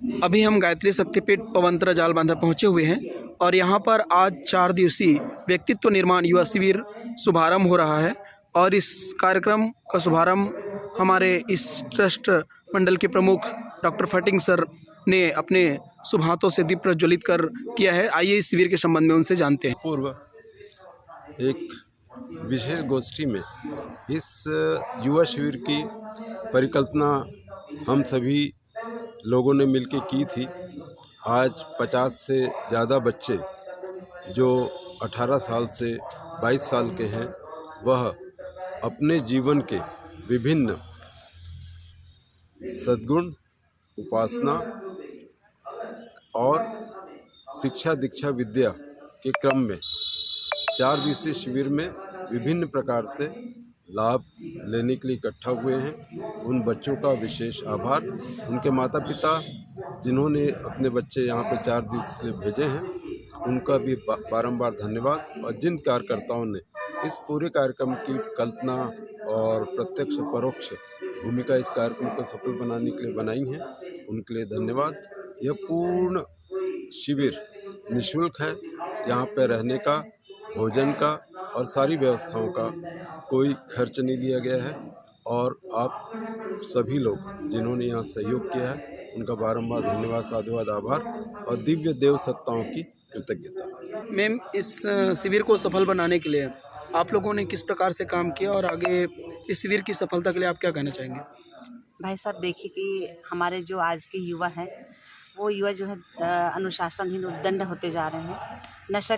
अभी हम गायत्री शक्तिपीठ पवंतरा जाल बांधा पहुँचे हुए हैं और यहाँ पर आज 4 दिवसीय व्यक्तित्व निर्माण युवा शिविर शुभारंभ हो रहा है। और इस कार्यक्रम का शुभारंभ हमारे इस ट्रस्ट मंडल के प्रमुख डॉक्टर फटिंग सर ने अपने शुभ हाथों से दीप प्रज्वलित कर किया है। आइए इस शिविर के संबंध में उनसे जानते हैं। पूर्व एक विशेष गोष्ठी में इस युवा शिविर की परिकल्पना हम सभी लोगों ने मिलकर की थी। आज 50 से ज़्यादा बच्चे जो 18 साल से 22 साल के हैं, वह अपने जीवन के विभिन्न सद्गुण, उपासना और शिक्षा दीक्षा विद्या के क्रम में 4 दिवसीय शिविर में विभिन्न प्रकार से लाभ लेने के लिए इकट्ठा हुए हैं। उन बच्चों का विशेष आभार, उनके माता पिता जिन्होंने अपने बच्चे यहाँ पे 4 दिवस के लिए भेजे हैं, उनका भी बारंबार धन्यवाद। और जिन कार्यकर्ताओं ने इस पूरे कार्यक्रम की कल्पना और प्रत्यक्ष परोक्ष भूमिका इस कार्यक्रम को सफल बनाने के लिए बनाई हैं, उनके लिए धन्यवाद। यह पूर्ण शिविर निःशुल्क है। यहाँ पे रहने का, भोजन का और सारी व्यवस्थाओं का कोई खर्च नहीं लिया गया है। और आप सभी लोग जिन्होंने यहाँ सहयोग किया है, उनका बारंबार धन्यवाद, साधुवाद, आभार और दिव्य देव सत्ताओं की कृतज्ञता। मैम, इस शिविर को सफल बनाने के लिए आप लोगों ने किस प्रकार से काम किया और आगे इस शिविर की सफलता के लिए आप क्या कहना चाहेंगे? भाई साहब, देखिए कि हमारे जो आज के युवा हैं, वो युवा जो है अनुशासनहीन, उद्दंड होते जा रहे हैं, नशे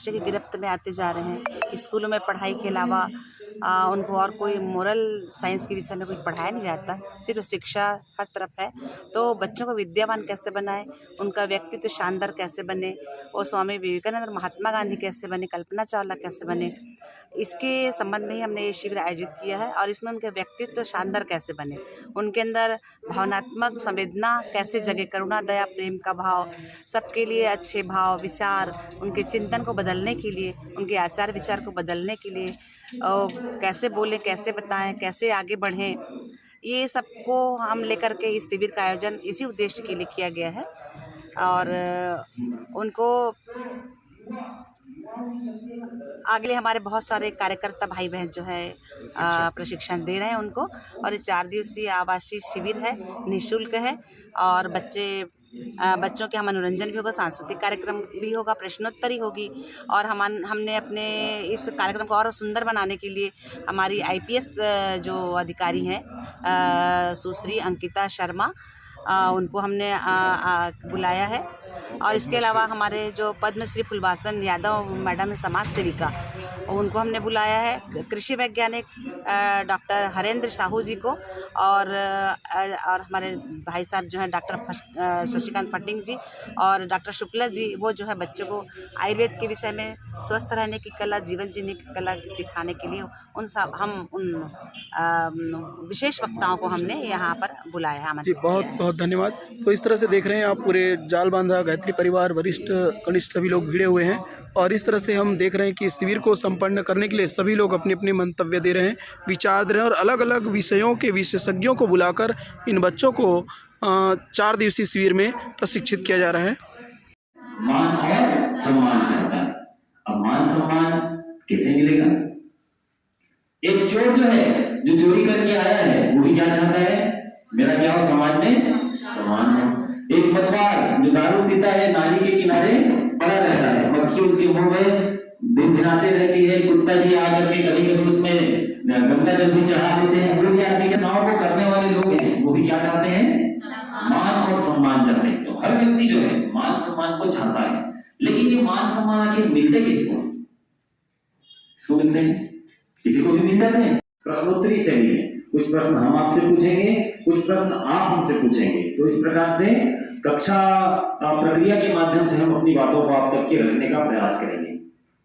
की गिरफ्त में आते जा रहे हैं। स्कूलों में पढ़ाई के अलावा उनको और कोई मोरल साइंस के विषय में कुछ पढ़ाया नहीं जाता, सिर्फ शिक्षा हर तरफ है। तो बच्चों को विद्यावान कैसे बनाए, उनका व्यक्तित्व शानदार कैसे बने, वो स्वामी विवेकानंद और महात्मा गांधी कैसे बने, कल्पना चावला कैसे बने, इसके संबंध में ही हमने ये शिविर आयोजित किया है। और इसमें उनके व्यक्तित्व शानदार कैसे बने, उनके अंदर भावनात्मक संवेदना कैसे जगे, करुणा, दया, प्रेम का भाव, सबके लिए अच्छे भाव, विचार, उनके चिंतन को बदलने के लिए, उनके आचार विचार को बदलने के लिए, और कैसे बोलें, कैसे बताएं, कैसे आगे बढ़ें, ये सबको हम लेकर के इस शिविर का आयोजन इसी उद्देश्य के लिए किया गया है। और उनको आगे हमारे बहुत सारे कार्यकर्ता भाई बहन जो है प्रशिक्षण दे रहे हैं उनको। और ये 4 दिवसीय आवासीय शिविर है, निःशुल्क है। और बच्चों के मनोरंजन भी होगा, सांस्कृतिक कार्यक्रम भी होगा, प्रश्नोत्तरी होगी। और हमने अपने इस कार्यक्रम को और सुंदर बनाने के लिए हमारी IPS जो अधिकारी हैं सुश्री अंकिता शर्मा, उनको हमने बुलाया है। और इसके अलावा हमारे जो पद्मश्री फुलवासन यादव मैडम है, समाज सेविका, उनको हमने बुलाया है। कृषि वैज्ञानिक डॉक्टर हरेंद्र साहू जी को, और हमारे भाई साहब जो हैं डॉक्टर शशिकांत फटिंग जी और डॉक्टर शुक्ला जी, वो जो है बच्चों को आयुर्वेद के विषय में स्वस्थ रहने की कला, जीवन जीने की कला सिखाने के लिए उन विशेष वक्ताओं को हमने यहाँ पर बुलाया है। जी, बहुत बहुत धन्यवाद। तो इस तरह से देख रहे हैं आप, पूरे जाल बांधा गायत्री परिवार, वरिष्ठ कनिष्ठ सभी लोग भिड़े हुए हैं। और इस तरह से हम देख रहे हैं कि शिविर को संपन्न करने के लिए सभी लोग अपने अपने मंतव्य दे रहे हैं, विचार दे रहे हैं, और अलग अलग विषयों के विशेषज्ञों को बुलाकर इन बच्चों को 4 दिवसीय शिविर में प्रशिक्षित किया जा रहा है। मान और सम्मान चाहता है। अब मान सम्मान कैसे मिलेगा? एक चोर जो है, जो चोरी करके आया है, वो भी क्या चाहता है? मेरा क्या हो, समाज में सम्मान हो। एक मतवार जो दारू पीता है, नाली के किनारे पड़ा रहता है, मक्खी उसके मुंह में दिन भिनाते रहती है, कुत्ता जी आकर के कभी कभी उसमें गंगा जल भी चढ़ा देते हैं। वो भी आदमी के नाव को करने वाले लोग हैं, वो भी क्या चाहते हैं? मान और सम्मान चाहते हैं। तो हर व्यक्ति जो है मान सम्मान को चाहता है, लेकिन ये मान सम्मान आखिर मिलते किसको? इसको मिलते हैं, किसी को भी मिलता है। प्रश्नोत्तरी से भी कुछ प्रश्न हम आपसे पूछेंगे, कुछ प्रश्न आप हमसे पूछेंगे। तो इस प्रकार से कक्षा प्रक्रिया के माध्यम से हम अपनी बातों को आप तक के रखने का प्रयास करेंगे।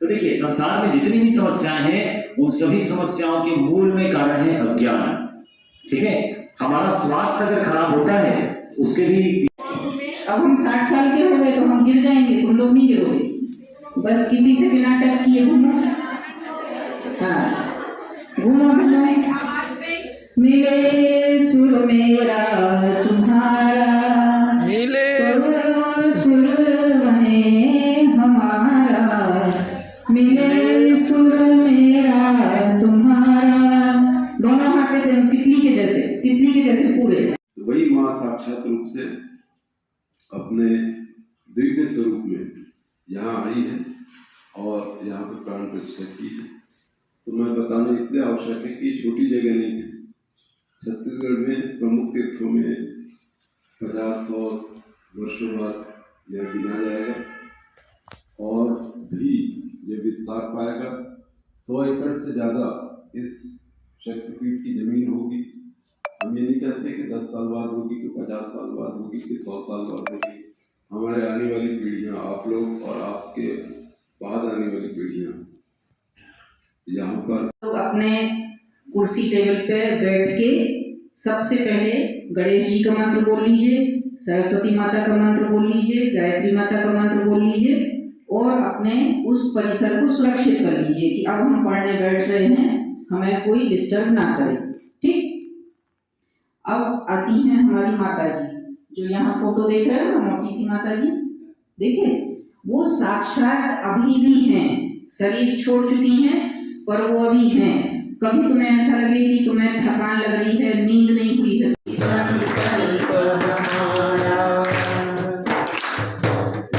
तो देखिए, संसार में जितनी भी समस्याएं हैं, उन सभी समस्याओं के मूल में कारण है अज्ञान। ठीक है, हमारा स्वास्थ्य अगर खराब होता है, उसके भी अब हम 60 साल के हो गए तो हम गिर जाएंगे, तुम लोग नहीं गिरोगे। बस किसी से बिना टच किए घूमो, हाँ घूमो घूमो। मिले सुर मेरा तुम्हारा, माँ साक्षात रूप से अपने दिव्य स्वरूप में यहाँ आई है और यहाँ पर प्राण प्रतिष्ठा की है। तो मैं बताना इसलिए आवश्यक है कि ये छोटी जगह नहीं है। छत्तीसगढ़ में प्रमुख तीर्थों में 50-100 वर्षों बाद यह गिना जाएगा और भी ये विस्तार पाएगा। 100 एकड़ से ज़्यादा इस शक्तिपीठ की जमीन होगी। हम ये नहीं कहते कि 10 साल बाद होगी, कि 50 साल बाद होगी, कि 100 साल बाद होगी। हमारे आने वाली पीढ़ियाँ, आप लोग और आपके बाद आने वाली पीढ़ियाँ यहाँ पर लोग अपने कुर्सी टेबल पे बैठ के सबसे पहले गणेश जी का मंत्र बोल लीजिए, सरस्वती माता का मंत्र बोल लीजिए, गायत्री माता का मंत्र बोल लीजिए और अपने उस परिसर को सुरक्षित कर लीजिए कि अब हम पढ़ने बैठ रहे हैं, हमें कोई डिस्टर्ब ना करे। ठीक। अब आती हैं हमारी माता जी, जो यहाँ फोटो देख रहे हो, मोटी सी माता जी, देखिए वो साक्षात अभी भी हैं, शरीर छोड़ चुकी हैं पर वो अभी हैं। कभी तुम्हें ऐसा लगे कि तुम्हें थकान लग रही है, नींद नहीं हुई है,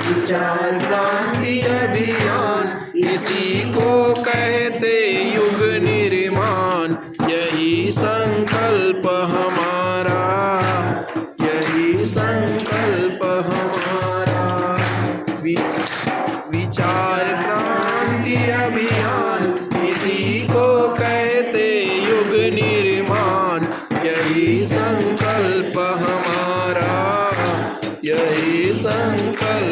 विचार क्रांति अभियान इसी को कहते युग निर्माण। यही संकल्प हमारा, यही संकल्प हमारा। विचार क्रांति अभियान इसी को कहते युग निर्माण। यही संकल्प हमारा, यही संकल्प।